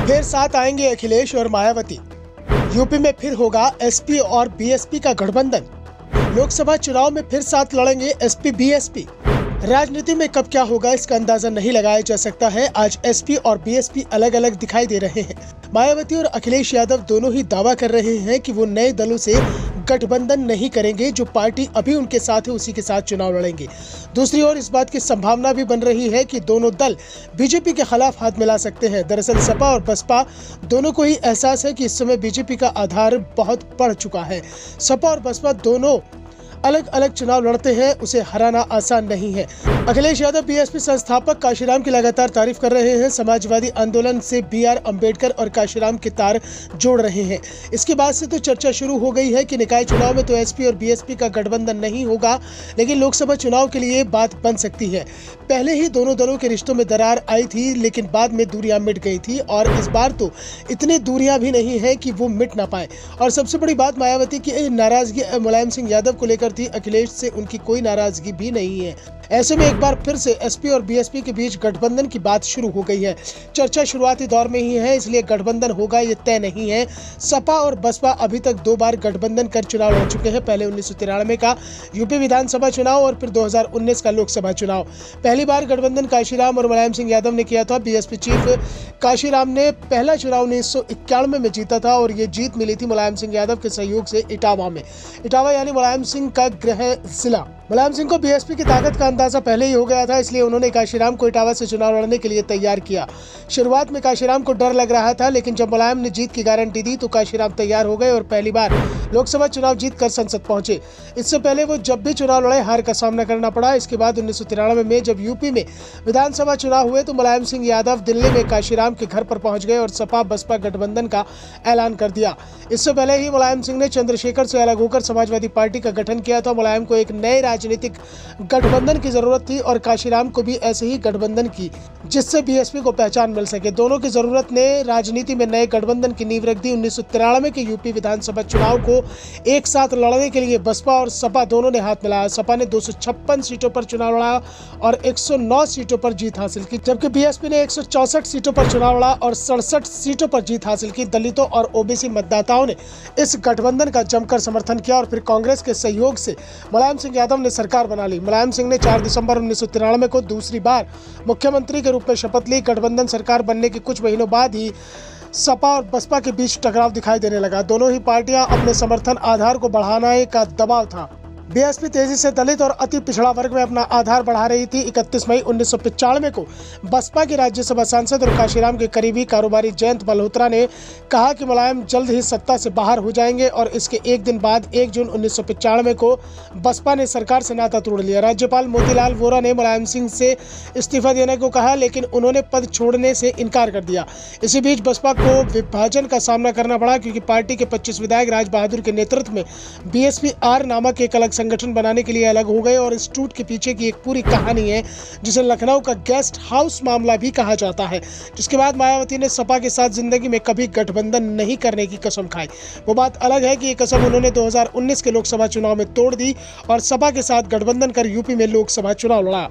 फिर साथ आएंगे अखिलेश और मायावती। यूपी में फिर होगा एसपी और बीएसपी का गठबंधन। लोकसभा चुनाव में फिर साथ लड़ेंगे एसपी बीएसपी। राजनीति में कब क्या होगा इसका अंदाजा नहीं लगाया जा सकता है। आज एसपी और बीएसपी अलग अलग दिखाई दे रहे हैं। मायावती और अखिलेश यादव दोनों ही दावा कर रहे हैं कि वो नए दलों से गठबंधन नहीं करेंगे। जो पार्टी अभी उनके साथ है उसी के साथ चुनाव लड़ेंगे। दूसरी ओर इस बात की संभावना भी बन रही है कि दोनों दल बीजेपी के खिलाफ हाथ मिला सकते हैं। दरअसल सपा और बसपा दोनों को ही एहसास है कि इस समय बीजेपी का आधार बहुत बढ़ चुका है। सपा और बसपा दोनों अलग अलग चुनाव लड़ते हैं, उसे हराना आसान नहीं है। अखिलेश यादव बीएसपी संस्थापक काशीराम की लगातार तारीफ कर रहे हैं। समाजवादी आंदोलन से बीआर अंबेडकर और काशीराम के तार जोड़ रहे हैं। इसके बाद से तो चर्चा शुरू हो गई है कि निकाय चुनाव में तो एसपी और बीएसपी का गठबंधन नहीं होगा, लेकिन लोकसभा चुनाव के लिए बात बन सकती है। पहले ही दोनों दलों के रिश्तों में दरार आई थी, लेकिन बाद में दूरियां मिट गई थी और इस बार तो इतनी दूरियां भी नहीं है कि वो मिट ना पाए। और सबसे बड़ी बात, मायावती की नाराजगी मुलायम सिंह यादव को लेकर थी। अखिलेश से उनकी कोई नाराजगी भी नहीं है। ऐसे में एक बार फिर से एसपी और बीएसपी के बीच गठबंधन की बात शुरू हो गई है। चर्चा शुरुआती दौर में ही है, इसलिए गठबंधन होगा ये तय नहीं है। सपा और बसपा अभी तक 2 बार गठबंधन कर चुनाव लड़ चुके हैं। पहले 1993 का यूपी विधानसभा चुनाव और फिर 2019 का लोकसभा चुनाव। पहली बार गठबंधन काशीराम और मुलायम सिंह यादव ने किया था। बीएसपी चीफ काशीराम ने पहला चुनाव 1991 में जीता था और ये जीत मिली थी मुलायम सिंह यादव के सहयोग से इटावा में। इटावा यानी मुलायम सिंह का गृह जिला। मुलायम सिंह को बीएसपी की ताकत का अंदाजा पहले ही हो गया था, इसलिए उन्होंने काशीराम को इटावा से चुनाव लड़ने के लिए तैयार किया। शुरुआत में काशीराम को डर लग रहा था, लेकिन जब मुलायम ने जीत की गारंटी दी तो काशीराम तैयार हो गए और पहली बार लोकसभा चुनाव जीतकर संसद पहुंचे। इससे पहले वो जब भी चुनाव लड़े हार का सामना करना पड़ा। इसके बाद 1993 में जब यूपी में विधानसभा चुनाव हुए तो मुलायम सिंह यादव दिल्ली में काशीराम के घर पर पहुंच गए और सपा बसपा गठबंधन का ऐलान कर दिया। इससे पहले ही मुलायम सिंह ने चंद्रशेखर से अलग होकर समाजवादी पार्टी का गठन किया था। मुलायम को एक नए राजनीतिक गठबंधन की जरूरत थी और काशीराम को भी ऐसे ही गठबंधन की, जिससे बीएसपी को पहचान मिल सके। दोनों की जरूरत ने राजनीति में नए गठबंधन की नींव रख दी। 1993 के यूपी विधानसभा चुनाव को एक साथ लड़ने के लिए बसपा और सपा दोनों ने हाथ मिलाया। सपा ने 256 सीटों पर चुनाव लड़ा और 109 सीटों पर जीत हासिल की, जबकि बीएसपी ने 164 सीटों पर चुनाव लड़ा और 67 सीटों पर जीत हासिल की। दलितों और ओबीसी मतदाताओं ने इस गठबंधन का जमकर समर्थन किया और फिर कांग्रेस के सहयोग से मुलायम सिंह यादव ने सरकार बना ली। मुलायम सिंह ने 4 दिसंबर 1993 को दूसरी बार मुख्यमंत्री के रूप में शपथ ली। गठबंधन सरकार बनने के कुछ महीनों बाद ही सपा और बसपा के बीच टकराव दिखाई देने लगा। दोनों ही पार्टियां अपने समर्थन आधार को बढ़ाने का दबाव था। बीएसपी तेजी से दलित और अति पिछड़ा वर्ग में अपना आधार बढ़ा रही थी। 31 मई 1995 को बसपा के राज्यसभा सांसद और काशीराम के करीबी कारोबारी जयंत मल्होत्रा ने कहा कि मुलायम जल्द ही सत्ता से बाहर हो जाएंगे और इसके एक दिन बाद 1 जून 1995 को बसपा ने सरकार से नाता तोड़ लिया। राज्यपाल मोतीलाल वोरा ने मुलायम सिंह से इस्तीफा देने को कहा, लेकिन उन्होंने पद छोड़ने से इनकार कर दिया। इसी बीच बसपा को विभाजन का सामना करना पड़ा, क्योंकि पार्टी के 25 विधायक राज बहादुर के नेतृत्व में बीएसपी आर नामक एक अलग संगठन बनाने के लिए अलग हो गए। और इस टूट के पीछे की एक पूरी कहानी है, जिसे लखनऊ का गेस्ट हाउस मामला भी कहा जाता है, जिसके बाद मायावती ने सपा के साथ जिंदगी में कभी गठबंधन नहीं करने की कसम खाई। वो बात अलग है कि ये कसम उन्होंने 2019 के लोकसभा चुनाव में तोड़ दी और सपा के साथ गठबंधन कर यूपी में लोकसभा चुनाव लड़ा।